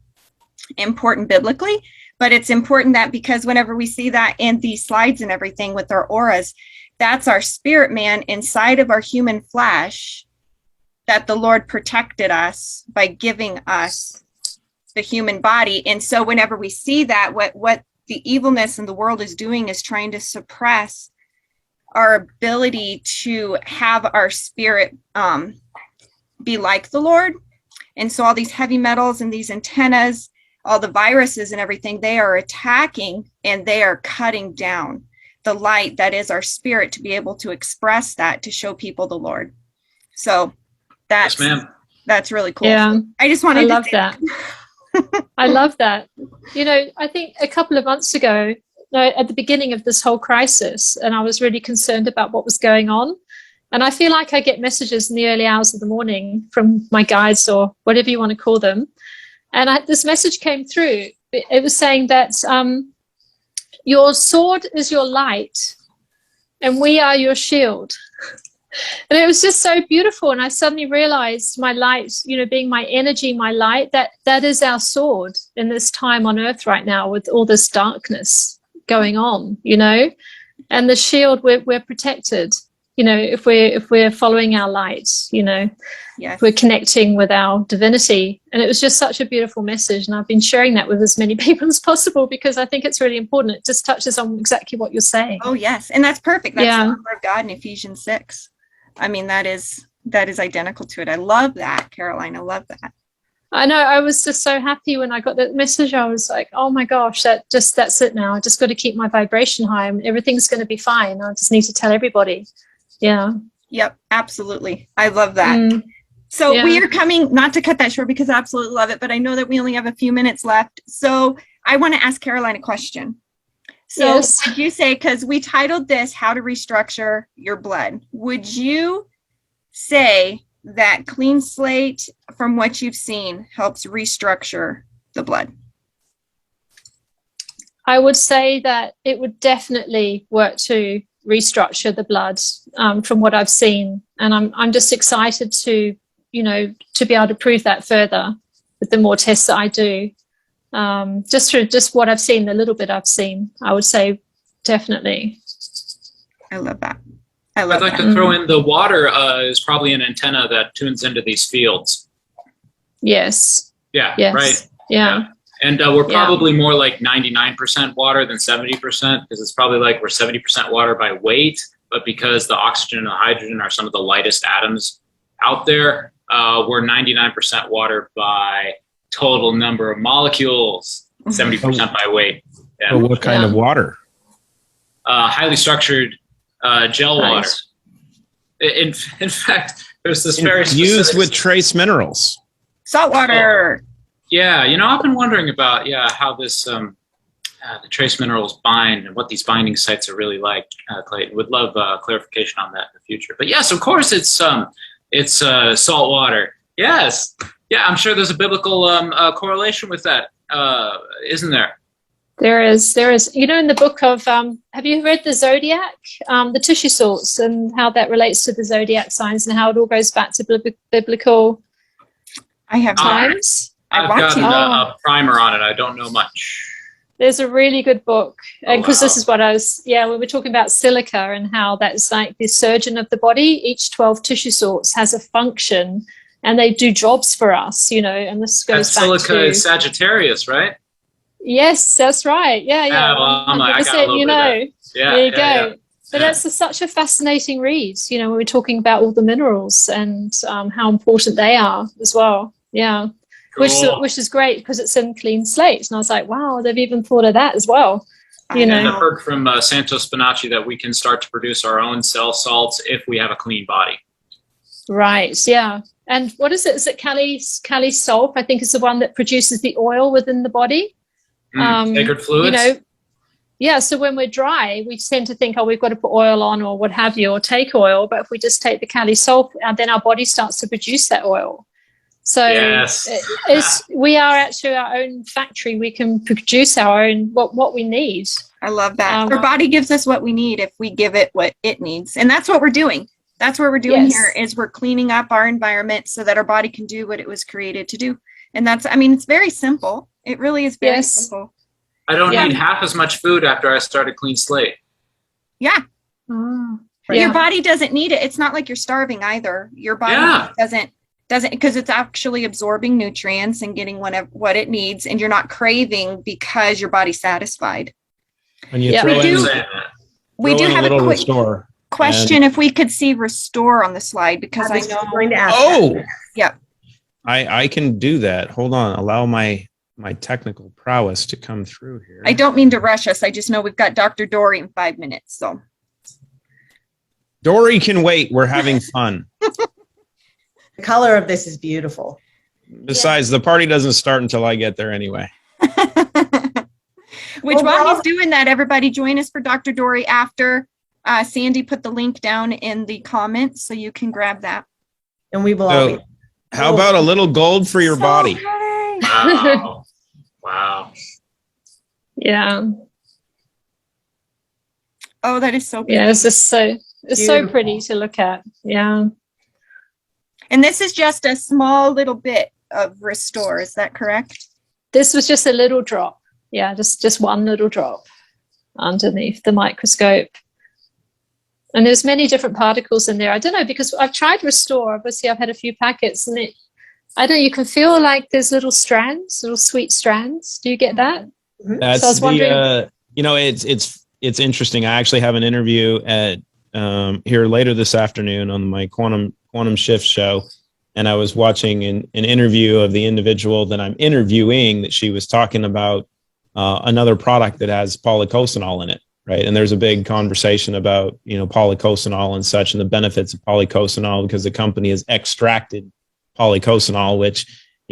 important biblically. But it's important that because whenever we see that in these slides and everything with our auras, that's our spirit man inside of our human flesh, that the Lord protected us by giving us the human body. And so whenever we see that, what the evilness in the world is doing is trying to suppress our ability to have our spirit be like the Lord. And so all these heavy metals and these antennas, all the viruses and everything, they are attacking and they are cutting down the light that is our spirit to be able to express that, to show people the Lord. So that's, Yes, ma'am. that's really cool. Yeah. I just wanted I to love say that. I love that. You know, I think a couple of months ago, at the beginning of this whole crisis, and I was really concerned about what was going on. And I feel like I get messages in the early hours of the morning from my guides or whatever you want to call them. And this message came through. It was saying that your sword is your light and we are your shield. And it was just so beautiful. And I suddenly realized my light, you know, being my energy, my light, that is our sword in this time on earth right now with all this darkness going on, you know, and the shield, we're protected, you know, if we're following our light, you know, yes. we're connecting with our divinity. And it was just such a beautiful message. And I've been sharing that with as many people as possible because I think it's really important. It just touches on exactly what you're saying. Oh, yes. And that's perfect. That's Yeah. the number of God in Ephesians 6. I mean, that is identical to it. I love that, Caroline. I love that. I know. I was just so happy when I got that message. I was like, oh my gosh, that's it now. I just got to keep my vibration high and everything's going to be fine. I just need to tell everybody. Yeah. Yep, absolutely. I love that. So yeah. we are coming, not to cut that short because I absolutely love it, but I know that we only have a few minutes left. So I want to ask Caroline a question. So Yes. would you say, because we titled this, How to Restructure Your Blood, would you say that clean slate, from what you've seen, helps restructure the blood? I would say that it would definitely work to restructure the blood from what I've seen. And I'm just excited to, you know, to be able to prove that further with the more tests that I do. Just through just what I've seen, the little bit I've seen, I would say definitely. I love that. I'd like to throw in the water is probably an antenna that tunes into these fields. Yes. Yeah, Yes. right. Yeah. And we're probably more like 99% water than 70% because it's probably like we're 70% water by weight, but because the oxygen and the hydrogen are some of the lightest atoms out there, we're 99% water by total number of molecules, 70% by weight. Yeah. But what kind of water? Highly structured gel water. In fact, there's this very used with trace minerals. Salt water. Yeah, you know, I've been wondering about how this the trace minerals bind and what these binding sites are really like. Clayton would love clarification on that in the future. But yes, of course, it's salt water. Yes, yeah, I'm sure there's a biblical correlation with that, isn't there? There is. You know, in the book of, have you read the Zodiac, the tissue salts, and how that relates to the Zodiac signs and how it all goes back to biblical I have times? I've gotten a primer on it. I don't know much. There's a really good book. And because this is what we were talking about silica and how that's like the surgeon of the body. Each 12 tissue salts has a function and they do jobs for us, you know, and this goes back to... Silica is Sagittarius, right? Yes, that's right. Yeah. Well, I'm like, I got a little bit of that. Yeah, there you go. But that's such a fascinating read, you know, when we're talking about all the minerals and how important they are as well. Yeah. Cool. Which is great because it's in Clean Slate. And I was like, wow, they've even thought of that as well. You And know, I've heard from Santos Spinacci that we can start to produce our own cell salts if we have a clean body. right. Yeah. And what is it? Is it Cali Sulf? I think is the one that produces the oil within the body. Sacred fluids? You know, yeah. So when we're dry, we tend to think, oh, we've got to put oil on or what have you, or take oil. But if we just take the Cali Sulf, then our body starts to produce that oil. So Yes. we are actually our own factory. We can produce our own what we need. I love that. Our body gives us what we need if we give it what it needs. And that's what we're doing. That's what we're doing Yes. here is we're cleaning up our environment so that our body can do what it was created to do. And that's, I mean, it's very simple. It really is very Yes. simple. I don't Yeah. need half as much food after I started Clean Slate. Yeah. Oh, Your body doesn't need it. It's not like you're starving either. Your body doesn't because it's actually absorbing nutrients and getting what it needs, and you're not craving because your body's satisfied. And you Yeah. throw We in, do- throw We do in a have a little quick restore. question if we could see restore on the slide because I was know going to ask Oh, that. Yep. I can do that. Hold on. Allow my technical prowess to come through here. I don't mean to rush us. I just know we've got Dr. Dory in 5 minutes. So Dory can wait. We're having fun. The color of this is beautiful. Besides, the party doesn't start until I get there anyway. which while Well, he's doing that, everybody join us for Dr. Dory after. Sandy put the link down in the comments so you can grab that. And we will all So, be. how about a little gold for your So body? pretty. Wow. Wow. yeah. Oh, that is so Yeah. beautiful. It's just so Beautiful. pretty to look at. Yeah. And this is just a small little bit of restore. Is that correct? This was just a little drop. Yeah, just one little drop underneath the microscope. And there's many different particles in there. I don't know, because I've tried Restore. Obviously, I've had a few packets, and I don't know, you can feel like there's little strands, little sweet strands. Do you get that? That's So I was wondering- it's interesting. I actually have an interview at here later this afternoon on my quantum shift show, and I was watching an interview of the individual that I'm interviewing, that she was talking about another product that has polycosanol in it, right? And there's a big conversation about polycosanol and such, and the benefits of polycosanol, because the company has extracted polycosanol, which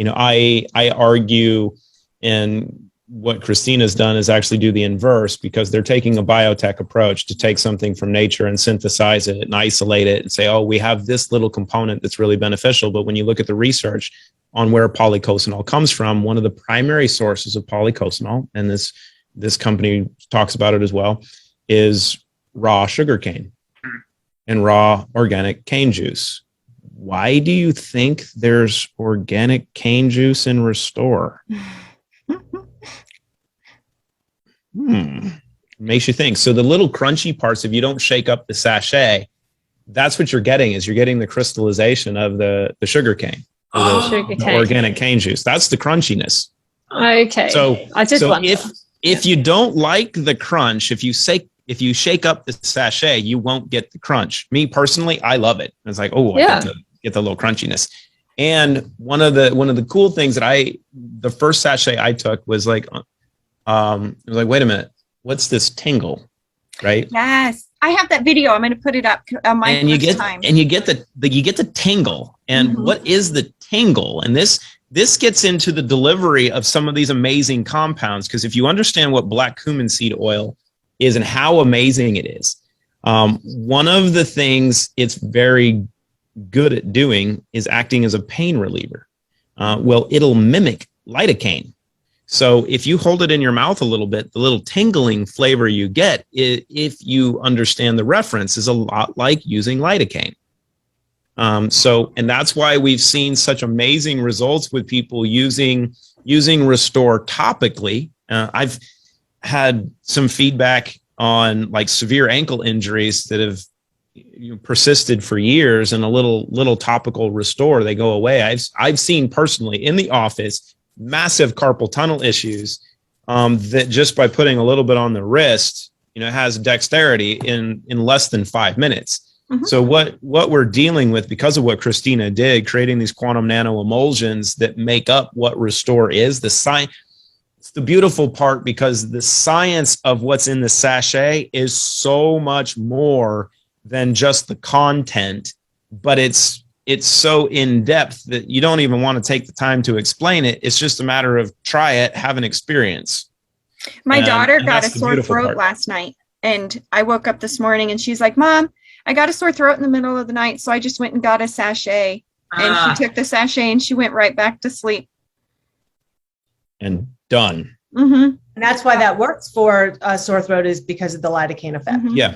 I argue, and what Christina's done is actually do the inverse, because they're taking a biotech approach to take something from nature and synthesize it and isolate it and say, oh, we have this little component that's really beneficial. But when you look at the research on where polycosanol comes from, one of the primary sources of polycosanol, and this company talks about it as well, is raw sugarcane and raw organic cane juice. Why do you think there's organic cane juice in Restore? Makes you think. So the little crunchy parts, if you don't shake up the sachet, that's what you're getting the crystallization of the sugar cane, the organic cane juice. That's the crunchiness. Okay. So I did wonder. if you don't like the crunch, if you shake up the sachet, you won't get the crunch. Me personally, I love it. It's like, oh, I get the little crunchiness. And one of the cool things that the first sachet I took was like, it was like, wait a minute, what's this tingle, right? Yes, I have that video. I'm going to put it up on my And you get the tingle. And what is the tingle? And this gets into the delivery of some of these amazing compounds, because if you understand what black cumin seed oil is and how amazing it is, one of the things it's very good at doing is acting as a pain reliever. Well, it'll mimic lidocaine. So if you hold it in your mouth a little bit, the little tingling flavor you get, if you understand the reference, is a lot like using lidocaine. And that's why we've seen such amazing results with people using Restore topically. I've had some feedback on like severe ankle injuries that have persisted for years, and a little topical Restore, they go away. I've seen personally in the office massive carpal tunnel issues that just by putting a little bit on the wrist it has dexterity in less than 5 minutes. Mhm. So what we're dealing with, because of what Christina did, creating these quantum nano emulsions that make up what Restore is, the science. It's the beautiful part, because the science of what's in the sachet is so much more than just the content, but it's so in depth that you don't even want to take the time to explain it. It's just a matter of try it, have an experience. My daughter and got a that's the sore beautiful throat part. last night, and I woke up this morning and she's like, Mom, I got a sore throat in the middle of the night, so I just went and got a sachet. And she took the sachet and she went right back to sleep. And done. Mm-hmm. And that's why that works for sore throat, is because of the lidocaine effect. Mhm. Yeah.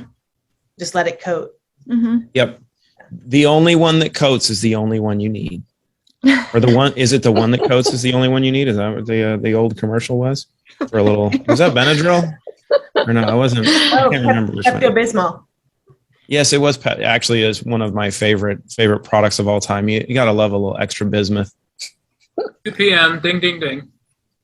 Just let it coat. Mm-hmm. Yep. The only one that coats is the only one you need. Or the one, is it the one that coats is the only one you need? Is that what the old commercial was? For a little, was that Benadryl? Or no, I wasn't. I can't remember which one. Pepto-Bismol. Yes, it was. Actually, is one of my favorite products of all time. You got to love a little extra bismuth. 2 p.m. Ding, ding, ding.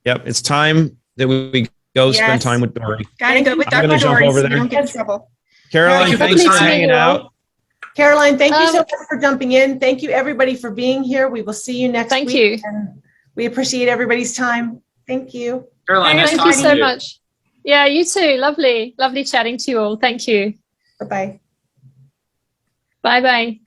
Yep, it's time that we go spend Yes. time with Dory. Gotta go with I'm Dr. gonna jump Dory over so we there. don't get in trouble. Caroline, Thank thanks you. for Lovely hanging meeting you all. out. Caroline, thank you so much for jumping in. Thank you, everybody, for being here. We will see you next Thank week. you. And we appreciate everybody's time. Thank you. Caroline, nice Thank you talking so to you. much. Yeah, you too. Lovely chatting to you all. Thank you. Bye-bye. Bye bye.